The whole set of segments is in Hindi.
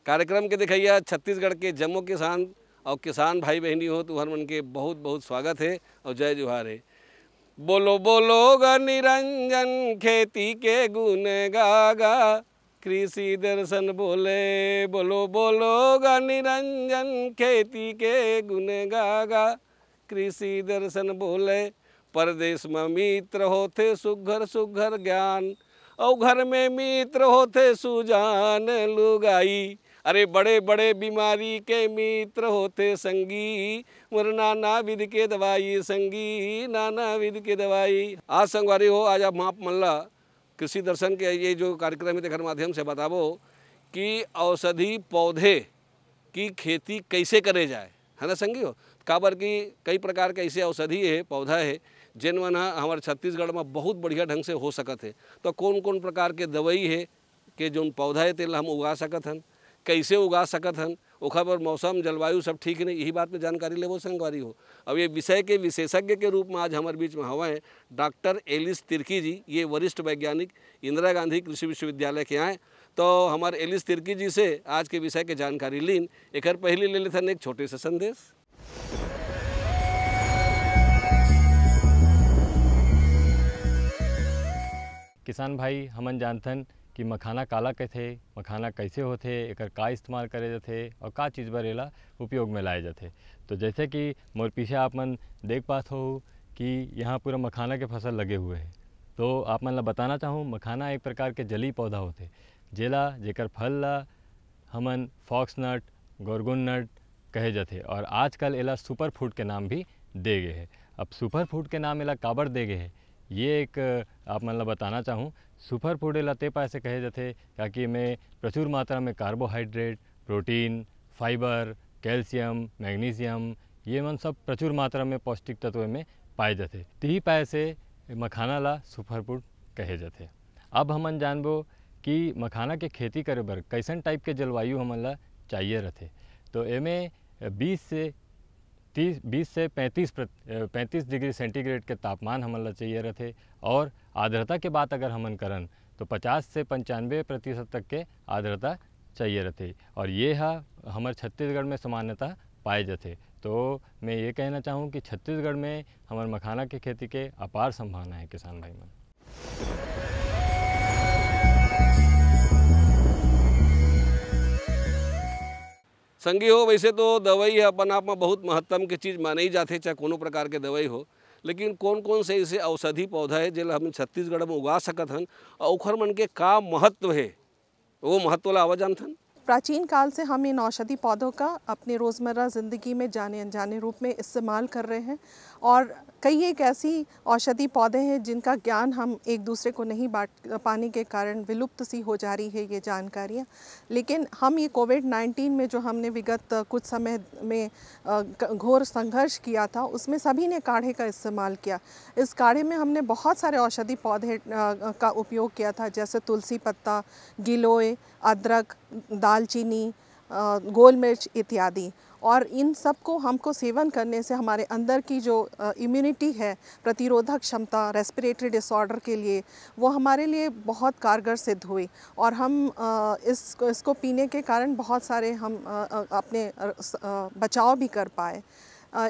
कार्यक्रम के दिखैया छत्तीसगढ़ के जम्मू किसान और किसान भाई बहनी हो तो हर मन के बहुत बहुत स्वागत है और जय जोहार है। बोलो बोलो गा निरंजन खेती के गुण गागा, कृषि दर्शन बोले। बोलो बोलो गा निरंजन खेती के गुण गागा, कृषि दर्शन बोले। परदेश में मित्र होते सुघर सुघर ज्ञान, और घर में मित्र होते सुजान लुगाई। अरे बड़े बड़े बीमारी के मित्र होते संगी, मोर नाना विध के दवाई संगी, नाना विध के दवाई। आज संगवारी हो, आज आप माप मल्ला कृषि दर्शन के ये जो कार्यक्रम है माध्यम से बताबो कि औषधि पौधे की खेती कैसे करे जाए, है ना संगी हो। काबर की कई प्रकार के ऐसे औषधि है पौधा है जिन मन हमारे छत्तीसगढ़ में बहुत बढ़िया ढंग से हो सकत है। तो कौन कौन प्रकार के दवाई है कि जो पौधा है तेल हम उगा सकत हन, कैसे उगा सकत हन, ओखर पर मौसम जलवायु सब ठीक नहीं, यही बात में जानकारी लेवो संगवारी हो। अब ये विषय के विशेषज्ञ के रूप में आज हमारे बीच में हवा डॉक्टर एलिस तिर्की जी। ये वरिष्ठ वैज्ञानिक इंदिरा गांधी कृषि विश्वविद्यालय के आए। तो हमारे एलिस तिर्की जी से आज के विषय के जानकारी लीन। एक पहले ले लेते एक छोटे से संदेश। किसान भाई हमन जानथन कि मखाना काला कहथे, मखाना कैसे होथे, एकर का इस्तेमाल करे जाथे और का चीज़ बर एला उपयोग में लाए जाथे। तो जैसे कि मोर पीछे आप मन देख पात हो कि यहाँ पूरा मखाना के फसल लगे हुए हैं। तो आप मन ला बताना चाहूँ, मखाना एक प्रकार के जली पौधा होथे जेला जेकर फल ला हमन फॉक्स नट, गोरगुन नट कहे जाथे और आजकल एला सुपर फूड के नाम भी दे गए है। अब सुपर फूड के नाम एला काबर दे गए है ये एक आप मन ला बताना चाहूँ। सुपर फूड एला ते पासे कहे जाथे ताकि इमें प्रचुर मात्रा में carbohydrate, protein, fibre, calcium, magnesium ये मन सब प्रचुर मात्रा में पौष्टिक तत्व में पाए जाथे। तिही पाए से मखाना ला सुपर फूड कहे जाथे। अब हमन जानबो कि मखाना के खेती करे बर कैसन टाइप के जलवायु हमन ला चाहिए रहथे। तो एमें 20 से 35 डिग्री सेंटीग्रेड के तापमान हमन ला चाहिए रहथे और आर्द्रता के बात अगर हमन करन तो 50 से 95% तक के आर्द्रता चाहिए रहथे और ये हमारे छत्तीसगढ़ में सामान्यतः पाए जाथे। तो मैं ये कहना चाहूँ कि छत्तीसगढ़ में हमारे मखाना के खेती के अपार संभावना है किसान भाई मन। संगी हो, वैसे तो दवाई अपन आप में बहुत महत्व की चीज़ मानी जाती, चाहे कोनो प्रकार के दवाई हो, लेकिन कौन कौन से ऐसे औषधि पौधा है जिला हम छत्तीसगढ़ में उगा सकत हन और ओखर मन के का महत्व है, वो महत्व ला आवा जानथन। प्राचीन काल से हम इन औषधि पौधों का अपने रोज़मर्रा ज़िंदगी में जाने अनजाने रूप में इस्तेमाल कर रहे हैं और कई एक ऐसी औषधि पौधे हैं जिनका ज्ञान हम एक दूसरे को नहीं बांट पाने के कारण विलुप्त सी हो जा रही है ये जानकारियाँ। लेकिन हम ये कोविड-19 में जो हमने विगत कुछ समय में घोर संघर्ष किया था उसमें सभी ने काढ़े का इस्तेमाल किया। इस काढ़े में हमने बहुत सारे औषधि पौधे का उपयोग किया था, जैसे तुलसी पत्ता, गिलोय, अदरक, दालचीनी, गोल मिर्च इत्यादि। और इन सब को हमको सेवन करने से हमारे अंदर की जो इम्यूनिटी है, प्रतिरोधक क्षमता, रेस्पिरेटरी डिसऑर्डर के लिए वो हमारे लिए बहुत कारगर सिद्ध हुई और हम इसको पीने के कारण बहुत सारे हम अपने बचाव भी कर पाए।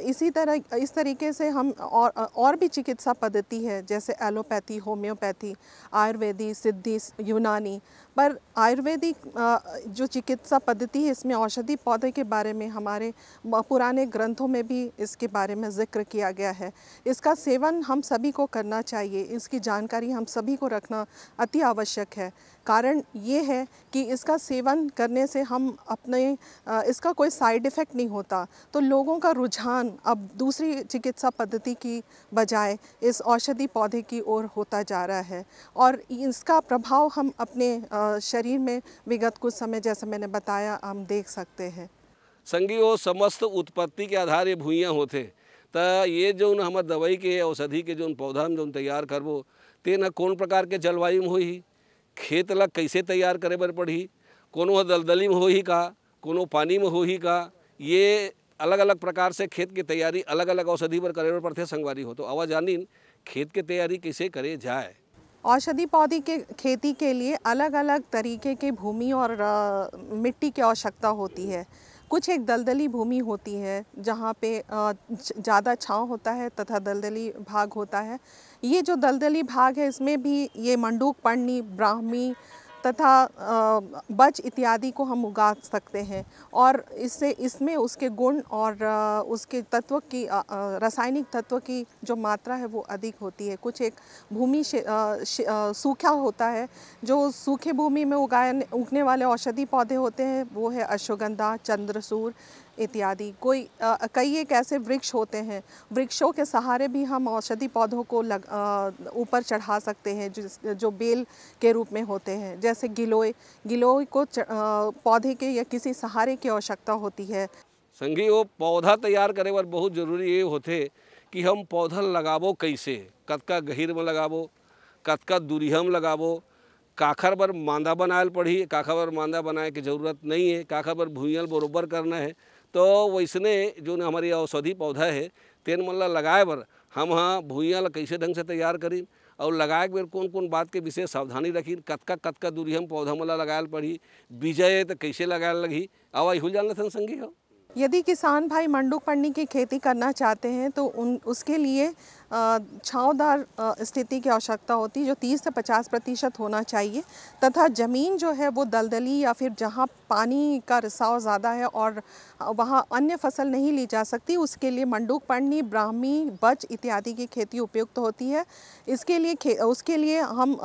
इस तरीके से हम और भी चिकित्सा पद्धति है जैसे एलोपैथी, होम्योपैथी, आयुर्वेदी, सिद्धि, यूनानी। पर आयुर्वेदिक जो चिकित्सा पद्धति है इसमें औषधि पौधे के बारे में हमारे पुराने ग्रंथों में भी इसके बारे में जिक्र किया गया है। इसका सेवन हम सभी को करना चाहिए, इसकी जानकारी हम सभी को रखना अति आवश्यक है। कारण ये है कि इसका सेवन करने से हम इसका कोई साइड इफ़ेक्ट नहीं होता, तो लोगों का रुझान अब दूसरी चिकित्सा पद्धति की बजाय इस औषधि पौधे की ओर होता जा रहा है और इसका प्रभाव हम अपने शरीर में विगत कुछ समय जैसे मैंने बताया हम देख सकते हैं। संगी वो समस्त उत्पत्ति के आधार ये भूइयाँ होते, तो ये जो हमार दवाई के औषधि के जो पौधा हम जो तैयार करबो ते न कौन प्रकार के जलवायु में होही, खेत ला कैसे तैयार करे बर पड़ही, कोनो दलदली में होही का, कोनो पानी में होही का, ये अलग अलग प्रकार से खेत की तैयारी अलग अलग औषधि पर करे बर पड़थे संगवारी हो। तो आवा जानिन खेत के तैयारी कैसे करे जाए। औषधि पौधे के खेती के लिए अलग अलग तरीके के भूमि और मिट्टी की आवश्यकता होती है। कुछ एक दलदली भूमि होती है जहाँ पे ज़्यादा छांव होता है तथा दलदली भाग होता है। ये जो दलदली भाग है इसमें भी ये मंडूक पर्णी, ब्राह्मी तथा बच इत्यादि को हम उगा सकते हैं और इसमें उसके गुण और उसके तत्व की रासायनिक तत्व की जो मात्रा है वो अधिक होती है। कुछ एक भूमि सूखा होता है, जो सूखे भूमि में उगने वाले औषधि पौधे होते हैं वो है अश्वगंधा, चंद्रसूर इत्यादि। कई एक ऐसे वृक्ष होते हैं, वृक्षों के सहारे भी हम औषधि पौधों को ऊपर चढ़ा सकते हैं जो बेल के रूप में होते हैं। जैसे गिलोय को पौधे के या किसी सहारे की आवश्यकता होती है। संगी वो पौधा तैयार करे बर बहुत जरूरी ये होते कि हम पौधा लगाबो कैसे, कतका गहीर में लगाबो, कतका दूरिया में लगाबो, काखर बर मांदा बनायल पड़ी, काखर बर मांदा बनाए की जरूरत नहीं है, काखर बर भूइयाल बरोबर करना है। तो वैसने जो हमारी औषधि पौधा है तेन मन ला लगाए बर हम भूइयां ला कैसे ढंग से तैयार करी और लगाए बेर कौन कौन बात के विशेष सावधानी रखी, कतका दूरी हम पौधा मन ला लगायल पड़ी, बीजा तो कैसे लगायल लगी, आवा इहुल जानना सन संगी हो। यदि किसान भाई मंडूक पर्णी की खेती करना चाहते हैं तो उसके लिए छांवदार स्थिति की आवश्यकता होती है जो 30 से 50% होना चाहिए तथा ज़मीन जो है वो दलदली या फिर जहां पानी का रिसाव ज़्यादा है और वहां अन्य फसल नहीं ली जा सकती, उसके लिए मंडूक पर्णी, ब्राह्मी, बच इत्यादि की खेती उपयुक्त होती है। उसके लिए हम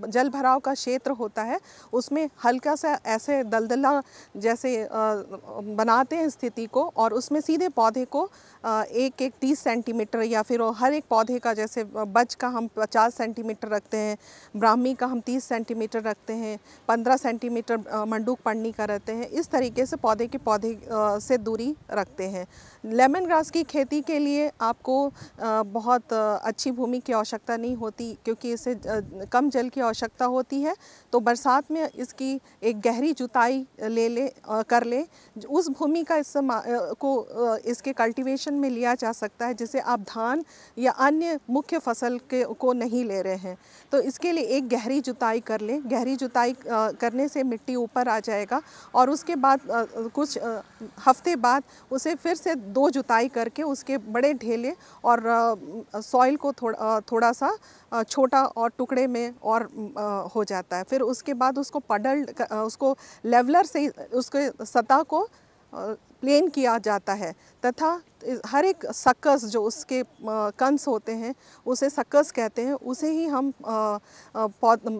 जल भराव का क्षेत्र होता है उसमें हल्का सा ऐसे दलदला जैसे बनाते हैं स्थिति को और उसमें सीधे पौधे को 30 सेंटीमीटर या फिर हर एक पौधे का, जैसे बच का हम 50 सेंटीमीटर रखते हैं, ब्राह्मी का हम 30 सेंटीमीटर रखते हैं, 15 सेंटीमीटर मंडूक पर्णी का रहते हैं। इस तरीके से पौधे से दूरी रखते हैं। लेमन ग्रास की खेती के लिए आपको बहुत अच्छी भूमि की आवश्यकता नहीं होती क्योंकि इसे कम जल की आवश्यकता होती है। तो बरसात में इसकी एक गहरी जुताई कर ले, उस भूमि का इसके कल्टीवेशन में लिया जा सकता है जिसे आप धान या अन्य मुख्य फसल को नहीं ले रहे हैं। तो इसके लिए एक गहरी जुताई कर लें। गहरी जुताई करने से मिट्टी ऊपर आ जाएगा और उसके बाद कुछ हफ्ते बाद उसे फिर से 2 जुताई करके उसके बड़े ढेले और सॉइल को थोड़ा सा छोटा और टुकड़े में और हो जाता है। फिर उसके बाद उसको लेवलर से उसके सतह को प्लेन किया जाता है तथा हर एक सक्कस जो उसके कंस होते हैं उसे सक्कस कहते हैं, उसे ही हम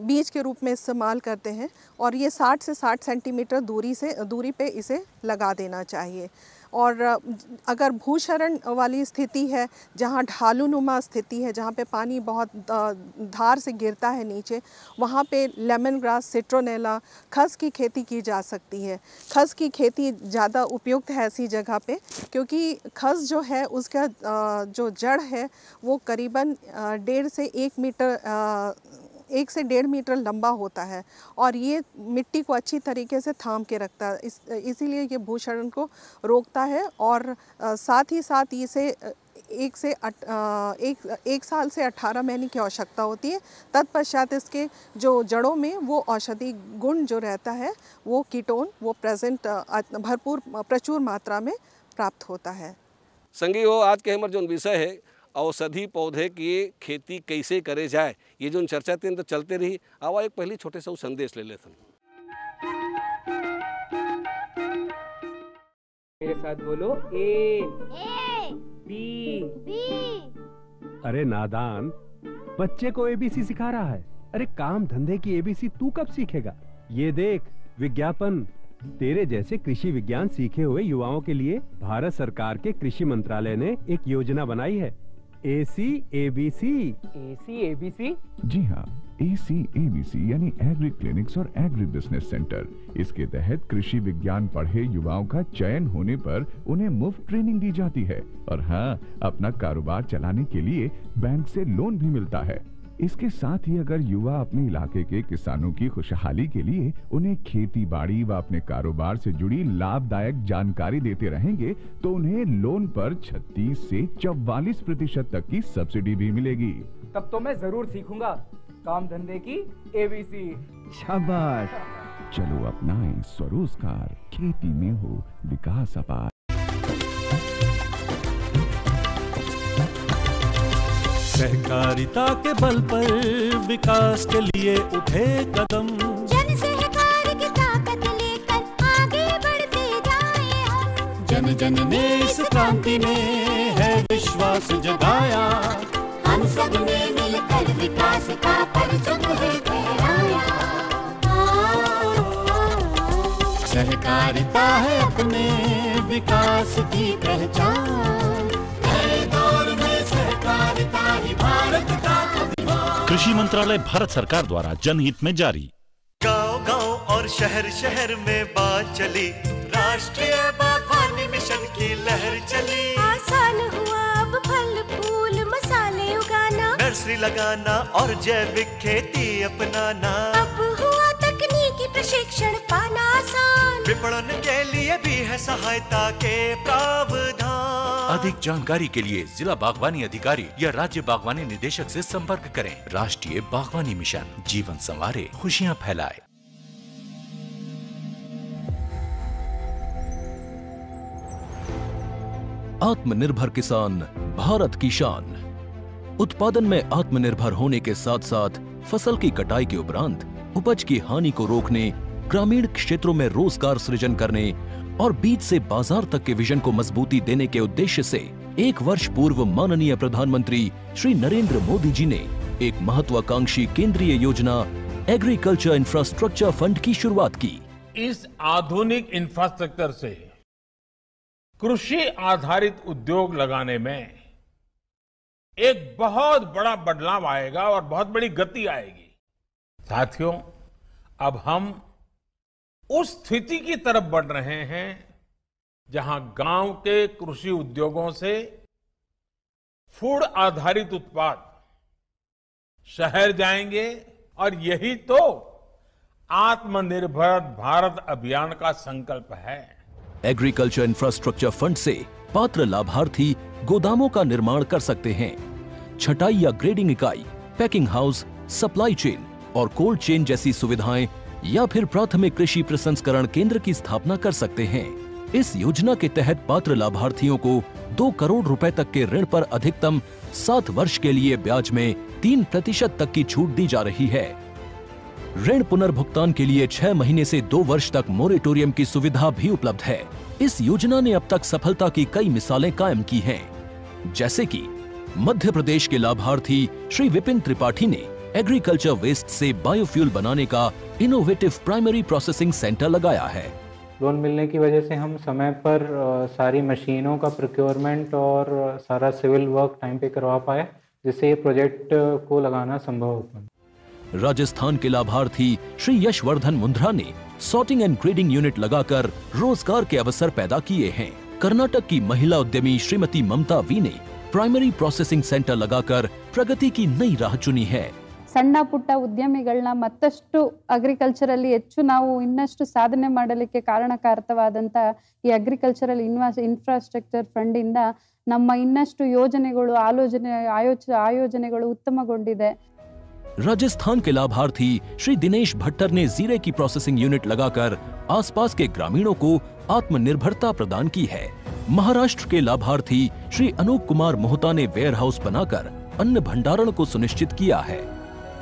बीज के रूप में इस्तेमाल करते हैं और ये 60 से 60 सेंटीमीटर दूरी पे इसे लगा देना चाहिए। और अगर भूक्षरण वाली स्थिति है, जहाँ ढालूनुमा स्थिति है, जहाँ पे पानी बहुत धार से गिरता है नीचे, वहाँ पे लेमन ग्रास, सिट्रोनेला, खस की खेती की जा सकती है। खस की खेती ज़्यादा उपयुक्त है ऐसी जगह पे क्योंकि खस जो है उसका जो जड़ है वो करीबन 1 से 1.5 मीटर लंबा होता है और ये मिट्टी को अच्छी तरीके से थाम के रखता है, इसीलिए ये भूक्षरण को रोकता है और साथ ही साथ इसे 1 साल से 18 महीने की आवश्यकता होती है। तत्पश्चात इसके जो जड़ों में वो औषधि गुण जो रहता है वो कीटोन वो प्रचुर मात्रा में प्राप्त होता है। संगी हो, आज के हमारे जो विषय है औषधि पौधे की खेती कैसे करे जाए, ये जो चर्चा थी तो चलते रही। आवा एक पहली छोटे सा संदेश ले लेते हैं। मेरे साथ बोलो ए बी। अरे नादान, बच्चे को एबीसी सिखा रहा है। अरे काम धंधे की एबीसी तू कब सीखेगा? ये देख विज्ञापन। तेरे जैसे कृषि विज्ञान सीखे हुए युवाओं के लिए भारत सरकार के कृषि मंत्रालय ने एक योजना बनाई है, ACABC। ACABC? जी हाँ, ACABC यानी एग्री क्लिनिक्स और एग्री बिजनेस सेंटर। इसके तहत कृषि विज्ञान पढ़े युवाओं का चयन होने पर उन्हें मुफ्त ट्रेनिंग दी जाती है और हाँ, अपना कारोबार चलाने के लिए बैंक से लोन भी मिलता है। इसके साथ ही अगर युवा अपने इलाके के किसानों की खुशहाली के लिए उन्हें खेती बाड़ी व अपने कारोबार से जुड़ी लाभदायक जानकारी देते रहेंगे तो उन्हें लोन पर 36 से 44% तक की सब्सिडी भी मिलेगी। तब तो मैं जरूर सीखूंगा। काम धंधे की एबीसी। शाबाश। चलो अपनाएं स्वरोजगार, खेती में हो विकास अपार। सहकारिता के बल पर विकास के लिए उठे कदम, जन सहकार की ताकत लेकर आगे बढ़ते जाएं हम। जन जन ने इस क्रांति में है विश्वास जगाया, हम सब ने मिलकर विकास का परचम है फहराया। सहकारिता है अपने विकास की पहचान, नए दौर में सहकारिता ही भारत का अभिमान। कृषि मंत्रालय भारत सरकार द्वारा जनहित में जारी। गांव गांव और शहर शहर में बात चली, राष्ट्रीय बागवानी मिशन की लहर चली। आसान हुआ अब फल फूल मसाले उगाना, नर्सरी लगाना और जैविक खेती अपनाना। अब हुआ तकनीकी प्रशिक्षण पाना आसान, विपणन के लिए भी है सहायता के प्रावधान। अधिक जानकारी के लिए जिला बागवानी अधिकारी या राज्य बागवानी निदेशक से संपर्क करें। राष्ट्रीय बागवानी मिशन, जीवन संवारे, खुशियां फैलाए। आत्मनिर्भर किसान भारत की शान। उत्पादन में आत्मनिर्भर होने के साथ साथ फसल की कटाई के उपरांत उपज की हानि को रोकने, ग्रामीण क्षेत्रों में रोजगार सृजन करने और बीज से बाजार तक के विजन को मजबूती देने के उद्देश्य से 1 वर्ष पूर्व माननीय प्रधानमंत्री श्री नरेंद्र मोदी जी ने एक महत्वाकांक्षी केंद्रीय योजना एग्रीकल्चर इंफ्रास्ट्रक्चर फंड की शुरुआत की। इस आधुनिक इंफ्रास्ट्रक्चर से कृषि आधारित उद्योग लगाने में एक बहुत बड़ा बदलाव आएगा और बहुत बड़ी गति आएगी। साथियों, अब हम उस स्थिति की तरफ बढ़ रहे हैं जहां गांव के कृषि उद्योगों से फूड आधारित उत्पाद शहर जाएंगे और यही तो आत्मनिर्भर भारत अभियान का संकल्प है। एग्रीकल्चर इंफ्रास्ट्रक्चर फंड से पात्र लाभार्थी गोदामों का निर्माण कर सकते हैं, छटाई या ग्रेडिंग इकाई, पैकिंग हाउस, सप्लाई चेन और कोल्ड चेन जैसी सुविधाएं या फिर प्राथमिक कृषि प्रसंस्करण केंद्र की स्थापना कर सकते हैं। इस योजना के तहत पात्र लाभार्थियों को 2 करोड़ रुपए तक के ऋण पर अधिकतम 7 वर्ष के लिए ब्याज में 3% तक की छूट दी जा रही है। ऋण पुनर्भुगतान के लिए 6 महीने से 2 वर्ष तक मोरेटोरियम की सुविधा भी उपलब्ध है। इस योजना ने अब तक सफलता की कई मिसालें कायम की हैं, जैसे कि मध्य प्रदेश के लाभार्थी श्री विपिन त्रिपाठी ने एग्रीकल्चर वेस्ट से बायोफ्यूल बनाने का इनोवेटिव प्राइमरी प्रोसेसिंग सेंटर लगाया है। लोन मिलने की वजह से हम समय पर सारी मशीनों का प्रोक्योरमेंट और सारा सिविल वर्क टाइम पे करवा पाए, जिससे ये प्रोजेक्ट को लगाना संभव हो पाया। राजस्थान के लाभार्थी श्री यशवर्धन मुंद्रा ने सॉर्टिंग एंड ग्रेडिंग यूनिट लगाकर रोजगार के अवसर पैदा किए हैं। कर्नाटक की महिला उद्यमी श्रीमती ममता वी ने प्राइमरी प्रोसेसिंग सेंटर लगाकर प्रगति की नई राह चुनी है। ಸಣ್ಣ ಪುಟ್ಟ ಉದ್ಯಮಿಗಳನ್ನ ಮತ್ತಷ್ಟು ಅಗ್ರಿಕಲ್ಚರಲ್ಲಿ ಹೆಚ್ಚು ನಾವು ಇನ್ನಷ್ಟು ಸಾಧನೆ ಮಾಡಲಿಕ್ಕೆ ಕಾರಣಕಾರಕವಾದಂತ ಈ ಅಗ್ರಿಕಲ್ಚರಲ್ ಇನ್ಫ್ರಾಸ್ಟ್ರಕ್ಚರ್ ಫಂಡ್ ಇಂದ ನಮ್ಮ ಇನ್ನಷ್ಟು ಯೋಜನೆಗಳು ಆಯೋಜನೆಗಳು ಉತ್ತಮಗೊಂಡಿದೆ। राजस्थान के लाभार्थी श्री दिनेश भट्टर ने जीरे की प्रोसेसिंग यूनिट लगाकर आसपास के ग्रामीणों को आत्मनिर्भरता प्रदान की है। महाराष्ट्र के लाभार्थी श्री अनूप कुमार मोहता ने वेयर हाउस बनाकर अन्न भंडारण को सुनिश्चित किया है।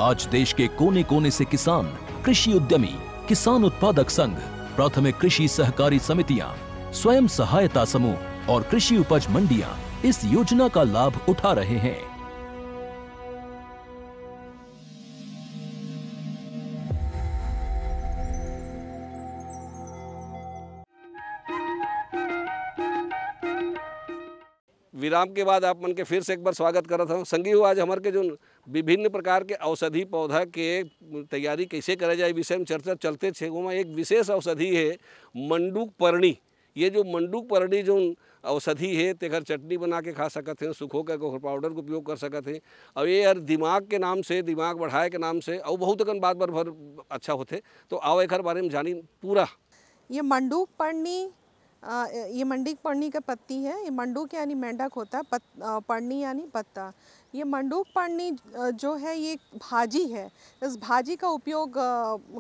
आज देश के कोने कोने से किसान, कृषि उद्यमी, किसान उत्पादक संघ, प्राथमिक कृषि सहकारी समितियां, स्वयं सहायता समूह और कृषि उपज मंडियां इस योजना का लाभ उठा रहे हैं। विराम के बाद आप मन के फिर से एक बार स्वागत करत हूँ। संगी हो आज हमारे के जो विभिन्न प्रकार के औषधि पौधा के तैयारी कैसे करे जाए विषय में चर्चा चलते छे। वहाँ एक विशेष औषधि है मंडूक पर्णी। ये जो मंडूक पर्णी जो औषधि है तेकर चटनी बना के खा सकते हैं, सुखो के पाउडर का उपयोग कर सकते हैं। और ये यार दिमाग के नाम से, दिमाग बढ़ाए के नाम से और बहुत अकन बात भर अच्छा होते। तो आओ एक बारे में जानी पूरा। ये मंडूक पर्णी, ये मंडूक पर्णी का पत्ती है। ये मंडूक यानी मेंढक होता है, पर्णी यानी पत्ता। ये मंडूक पर्णी जो है ये भाजी है। इस भाजी का उपयोग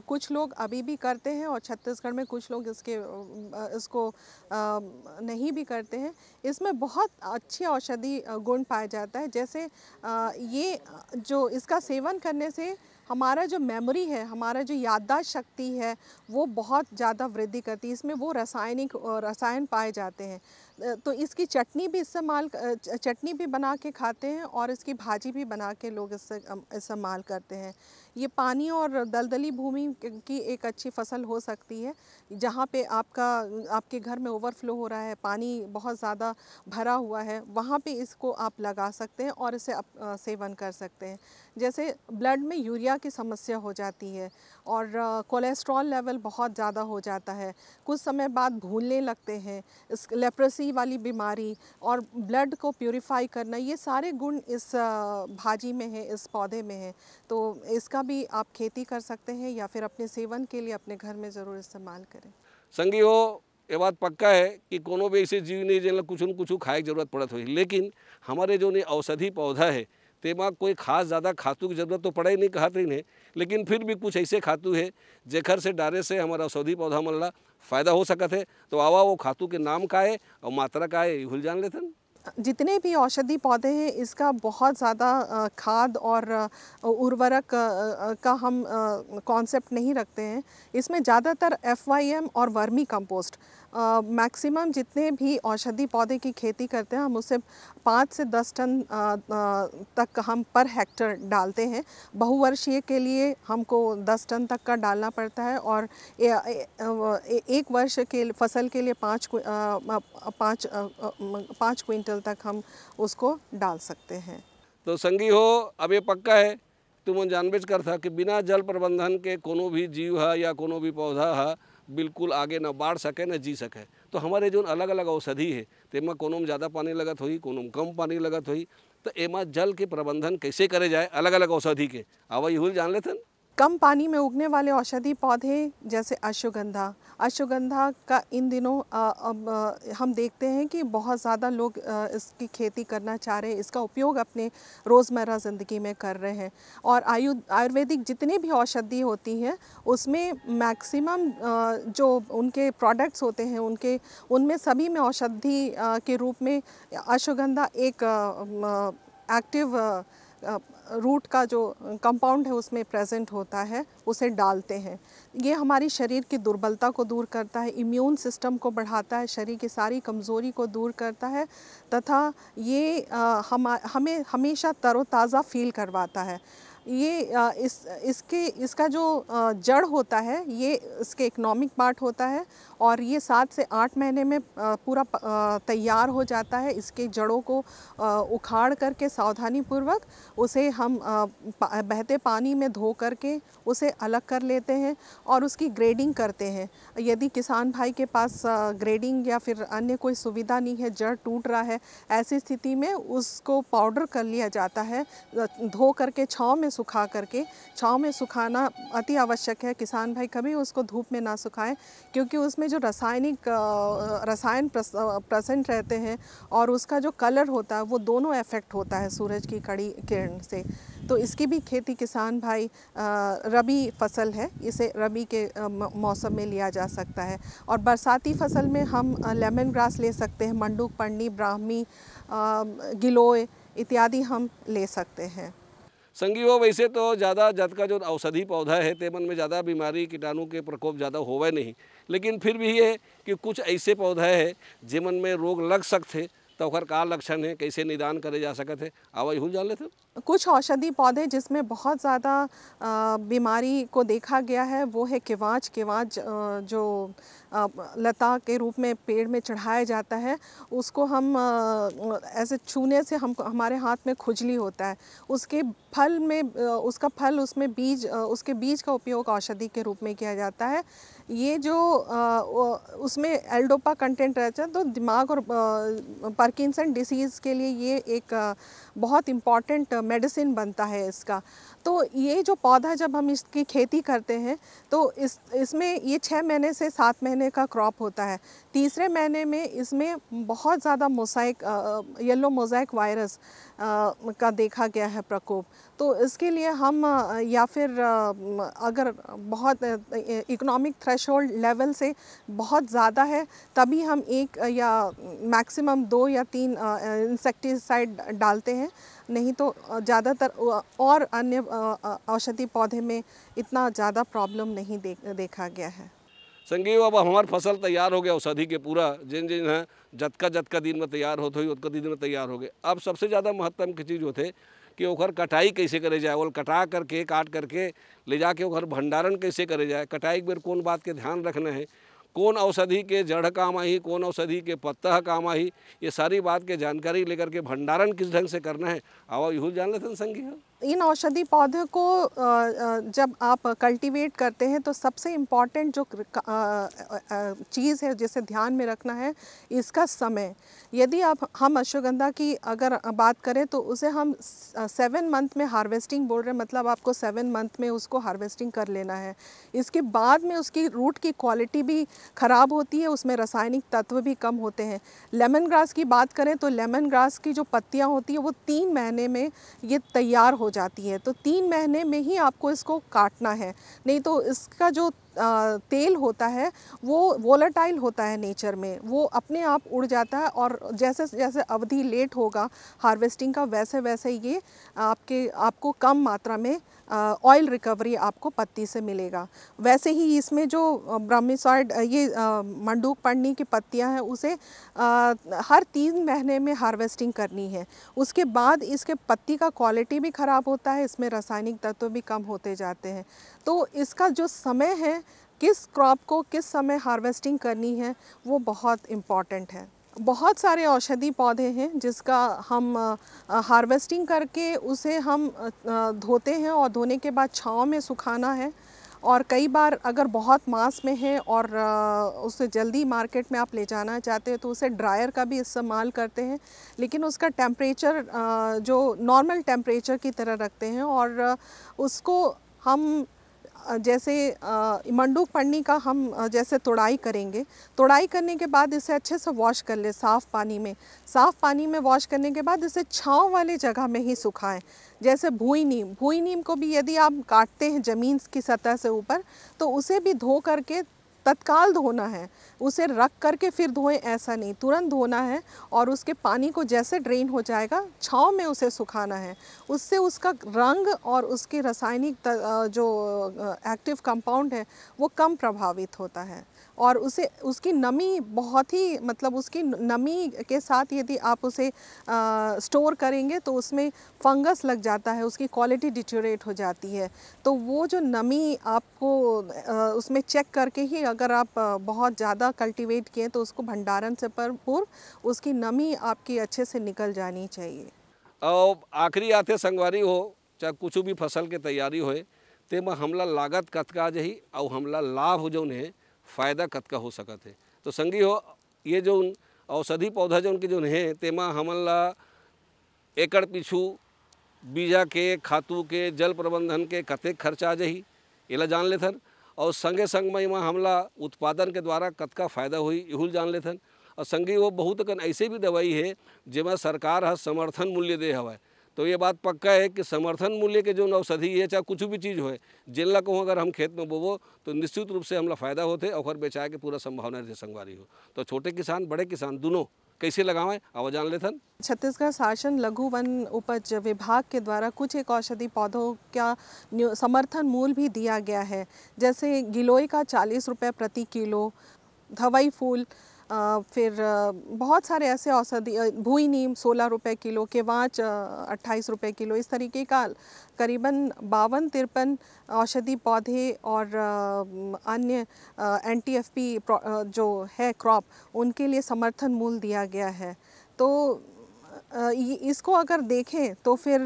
कुछ लोग अभी भी करते हैं और छत्तीसगढ़ में कुछ लोग इसको नहीं भी करते हैं। इसमें बहुत अच्छी औषधि गुण पाया जाता है। जैसे ये जो इसका सेवन करने से हमारा जो मेमोरी है, हमारा जो याददाश्त शक्ति है वो बहुत ज़्यादा वृद्धि करती है। इसमें वो रसायन पाए जाते हैं। तो इसकी चटनी भी बना के खाते हैं और इसकी भाजी भी बना के लोग इससे इस्तेमाल करते हैं। ये पानी और दलदली भूमि की एक अच्छी फसल हो सकती है, जहाँ पे आपके घर में ओवरफ्लो हो रहा है, पानी बहुत ज़्यादा भरा हुआ है, वहाँ पे इसको आप लगा सकते हैं और इसे सेवन कर सकते हैं। जैसे ब्लड में यूरिया की समस्या हो जाती है और कोलेस्ट्रॉल लेवल बहुत ज़्यादा हो जाता है, कुछ समय बाद भूलने लगते हैं, इस लेप्रोसी वाली बीमारी और ब्लड को प्यूरिफाई करना, ये सारे गुण इस भाजी में है, इस पौधे में है। तो इसका भी आप खेती कर सकते हैं या फिर अपने सेवन के लिए अपने घर में ज़रूर इस्तेमाल करें। संगी हो, ये बात पक्का है कि कोनो भी ऐसे जीव नहीं जिन कुछ न कुछ खाए की जरूरत पड़त हुई, लेकिन हमारे जो औषधि पौधा है तेमा कोई खास ज़्यादा खातू की जरूरत तो पड़े नहीं कहते नहीं, लेकिन फिर भी कुछ ऐसे खातू है जेखर से डारे से हमारा औषधि पौधा मन ला फ़ायदा हो सकत है। तो आवा वो खातू के नाम का है और मात्रा का है भूल जान लेते हैं। जितने भी औषधि पौधे हैं इसका बहुत ज़्यादा खाद और उर्वरक का हम कॉन्सेप्ट नहीं रखते हैं। इसमें ज़्यादातर FYM और वर्मी कंपोस्ट मैक्सिमम जितने भी औषधि पौधे की खेती करते हैं हम उसे 5 से 10 टन तक हम पर हेक्टर डालते हैं। बहुवर्षीय के लिए हमको 10 टन तक का डालना पड़ता है और एक वर्ष के फसल के लिए 5 क्विंटल तक हम उसको डाल सकते हैं। तो संगी हो, अब ये पक्का है तुम जानबेच कर था कि बिना जल प्रबंधन के कोनो भी जीव है या कोनो भी पौधा है बिल्कुल आगे न बढ़ सके न जी सके। तो हमारे जो अलग अलग औषधि है तेमा कोनो में ज़्यादा पानी लगत हुई, कोनो में कम पानी लगत हुई, तो एमा जल के प्रबंधन कैसे करे जाए अलग अलग औषधि के आवा यही जान लेते हैं। कम पानी में उगने वाले औषधि पौधे जैसे अश्वगंधा का इन दिनों हम देखते हैं कि बहुत ज़्यादा लोग इसकी खेती करना चाह रहे हैं, इसका उपयोग अपने रोज़मर्रा ज़िंदगी में कर रहे हैं। और आयुर्वेदिक जितनी भी औषधि होती हैं उसमें मैक्सिमम जो उनके प्रोडक्ट्स होते हैं उनमें सभी में औषधि के रूप में अश्वगंधा एक एक्टिव रूट का जो कंपाउंड है उसमें प्रेजेंट होता है, उसे डालते हैं। ये हमारी शरीर की दुर्बलता को दूर करता है, इम्यून सिस्टम को बढ़ाता है, शरीर की सारी कमज़ोरी को दूर करता है तथा ये हमें हमेशा तरोताज़ा फील करवाता है। ये इसका जो जड़ होता है ये इसके इकोनॉमिक पार्ट होता है और ये 7 से 8 महीने में पूरा तैयार हो जाता है। इसके जड़ों को उखाड़ करके सावधानीपूर्वक उसे हम बहते पानी में धो करके उसे अलग कर लेते हैं और उसकी ग्रेडिंग करते हैं। यदि किसान भाई के पास ग्रेडिंग या फिर अन्य कोई सुविधा नहीं है, जड़ टूट रहा है, ऐसी स्थिति में उसको पाउडर कर लिया जाता है, धो करके छाँव में सुखा करके। छाँव में सुखाना अति आवश्यक है, किसान भाई कभी उसको धूप में ना सुखाएं क्योंकि उसमें जो रसायन प्रेजेंट रहते हैं और उसका जो कलर होता है वो दोनों इफेक्ट होता है सूरज की कड़ी किरण से। तो इसकी भी खेती किसान भाई रबी फसल है, इसे रबी के मौसम में लिया जा सकता है। और बरसाती फसल में हम लेमन ग्रास ले सकते हैं, मंडूक पर्णी, ब्राह्मी, गिलोय इत्यादि हम ले सकते हैं। संगी हो, वैसे तो ज़्यादा जत का जो औषधि पौधा है तेमन में ज़्यादा बीमारी कीटाणु के प्रकोप ज़्यादा होवे नहीं, लेकिन फिर भी ये कि कुछ ऐसे पौधा है जिमन में रोग लग सकते तो ओकर का लक्षण है, कैसे निदान करे जा सकते है आवा यहू जान लेते। कुछ औषधि पौधे जिसमें बहुत ज़्यादा बीमारी को देखा गया है वो है केवांच जो लता के रूप में पेड़ में चढ़ाया जाता है, उसको हम ऐसे छूने से हमारे हाथ में खुजली होता है। उसके फल में उसमें उसके बीज का उपयोग औषधि के रूप में किया जाता है। ये जो उसमें एल्डोपा कंटेंट रहता है तो दिमाग और पार्किंसन डिसीज़ के लिए ये एक बहुत इम्पॉर्टेंट मेडिसिन बनता है इसका। तो ये जो पौधा जब हम इसकी खेती करते हैं तो इसमें ये 6 महीने से 7 महीने का क्रॉप होता है। तीसरे महीने में इसमें बहुत ज़्यादा येलो मोज़ाइक वायरस का देखा गया है प्रकोप। तो इसके लिए हम या फिर अगर बहुत इकोनॉमिक थ्रेशोल्ड लेवल से बहुत ज़्यादा है तभी हम एक या मैक्सिमम 2 या 3 इंसेक्टिसाइड डालते हैं, नहीं तो ज़्यादातर और अन्य औषधि पौधे में इतना ज़्यादा प्रॉब्लम नहीं देखा गया है। संगीव अब हमार फसल तैयार हो गया औषधि के पूरा जिन जिन है जतका दिन में तैयार होते हुई उतका दिन में तैयार हो गए। अब सबसे ज़्यादा महत्वपूर्ण की चीज़ होते कि ओकर कटाई कैसे करे जाए, वो कटा करके काट करके ले जाके ओकर भंडारण कैसे करे जाए, कटाई के बेर कौन बात के ध्यान रखना है, कौन औषधि के जड़ काम आई, कौन औषधि के पत्ता काम आई, ये सारी बात के जानकारी लेकर के भंडारण किस ढंग से करना है आवा यहू जान लेते हैं संगी। इन औषधि पौधों को जब आप कल्टीवेट करते हैं तो सबसे इम्पॉर्टेंट जो चीज़ है जिसे ध्यान में रखना है इसका समय। यदि हम अश्वगंधा की अगर बात करें तो उसे हम 7 मंथ में हार्वेस्टिंग बोल रहे हैं, मतलब आपको 7 मंथ में उसको हार्वेस्टिंग कर लेना है। इसके बाद में उसकी रूट की क्वालिटी भी ख़राब होती है, उसमें रासायनिक तत्व भी कम होते हैं। लेमन ग्रास की बात करें तो लेमन ग्रास की जो पत्तियाँ होती है वो 3 महीने में ये तैयार हो जाती है, तो 3 महीने में ही आपको इसको काटना है, नहीं तो इसका जो तेल होता है वो वोलेटाइल होता है नेचर में, वो अपने आप उड़ जाता है और जैसे जैसे अवधि लेट होगा हार्वेस्टिंग का वैसे वैसे ये आपको कम मात्रा में ऑयल रिकवरी आपको पत्ती से मिलेगा। वैसे ही इसमें जो ब्रह्मीसॉइड ये मंडूक पड़नी की पत्तियां हैं उसे हर 3 महीने में हार्वेस्टिंग करनी है। उसके बाद इसके पत्ती का क्वालिटी भी ख़राब होता है, इसमें रासायनिक तत्व भी कम होते जाते हैं। तो इसका जो समय है किस क्रॉप को किस समय हार्वेस्टिंग करनी है वो बहुत इम्पॉर्टेंट है। बहुत सारे औषधि पौधे हैं जिसका हम हार्वेस्टिंग करके उसे हम धोते हैं और धोने के बाद छांव में सुखाना है, और कई बार अगर बहुत मास में है और उसे जल्दी मार्केट में आप ले जाना चाहते हैं तो उसे ड्रायर का भी इस्तेमाल करते हैं, लेकिन उसका टेम्परेचर जो नॉर्मल टेम्परेचर की तरह रखते हैं और उसको हम जैसे मंडूक पड़नी का हम जैसे तोड़ाई करेंगे, तोड़ाई करने के बाद इसे अच्छे से वॉश कर ले साफ़ पानी में वॉश करने के बाद इसे छांव वाले जगह में ही सुखाएं। जैसे भुई नीम को भी यदि आप काटते हैं ज़मीन की सतह से ऊपर तो उसे भी धो करके तत्काल धोना है, उसे रख करके फिर धोएं ऐसा नहीं, तुरंत धोना है और उसके पानी को जैसे ड्रेन हो जाएगा छांव में उसे सुखाना है। उससे उसका रंग और उसकी रासायनिक जो एक्टिव कंपाउंड है वो कम प्रभावित होता है और उसकी नमी बहुत ही मतलब उसकी नमी के साथ यदि आप उसे स्टोर करेंगे तो उसमें फंगस लग जाता है, उसकी क्वालिटी डिटेरियोरेट हो जाती है। तो वो जो नमी आपको उसमें चेक करके ही अगर आप बहुत ज़्यादा कल्टीवेट किए तो उसको भंडारण से पूर्व उसकी नमी आपकी अच्छे से निकल जानी चाहिए। और आखिरी आते संगवारी हो चाहे कुछ भी फसल के तैयारी होए ते में हमला लागत कतका जही और हमला लाभ जो है फ़ायदा कतका हो सकत है। तो संगी हो ये जो औषधि पौधा जो उनके जो है तेमा हमला एकड़ पीछू बीजा के खातू के जल प्रबंधन के कतेक खर्चा जही एला जान लेथन और संगे संग में हमला उत्पादन के द्वारा कतका फ़ायदा हुई इहुल जान लेथन। और संगी वो बहुत कन ऐसे भी दवाई है जिसमें सरकार है समर्थन मूल्य दे हवा, तो ये बात पक्का है कि समर्थन मूल्य के जो औषधि है चाहे कुछ भी चीज़ हो जिनला कहूँ अगर हम खेत में बोबो तो निश्चित रूप से हमला फ़ायदा होते और बेचाए के पूरा संभावना रहती संगवारी हो। तो छोटे किसान बड़े किसान दोनों कैसे लगावें आवा जान लेथन। छत्तीसगढ़ शासन लघु वन उपज विभाग के द्वारा कुछ एक औषधि पौधों का समर्थन मूल्य भी दिया गया है, जैसे गिलोय का 40 रुपये प्रति किलो, धवई फूल, फिर बहुत सारे ऐसे औषधि भुई नीम 16 रुपये किलो, केवांच 28 रुपये किलो, इस तरीके का करीबन 52-53 औषधि पौधे और अन्य एनटीएफपी जो है क्रॉप उनके लिए समर्थन मूल्य दिया गया है। तो इसको अगर देखें तो फिर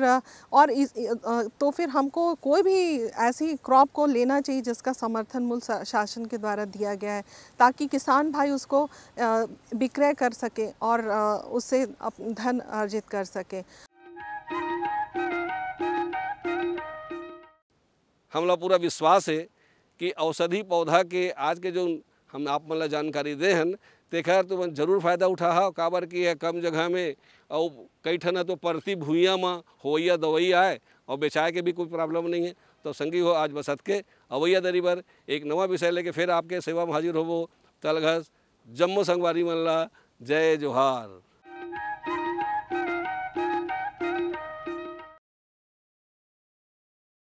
हमको कोई भी ऐसी क्रॉप को लेना चाहिए जिसका समर्थन मूल्य शासन के द्वारा दिया गया है, ताकि किसान भाई उसको विक्रय कर सके और उससे धन अर्जित कर सके। हमला पूरा विश्वास है कि औषधि पौधा के आज के जो हम आप मतलब जानकारी दे हन तेखर तुम जरूर फ़ायदा उठा काबर की है कम जगह में और कई ठन तो परती भूइयाँ में होइया दवाई आए और बेचाए के भी कोई प्रॉब्लम नहीं है। तो संगी हो आज बसत के अवैया दरी बर एक नवा विषय लेके फिर आपके सेवा में हाजिर होबो। तलघस जम्मो संगवारी मन ला जय जोहार।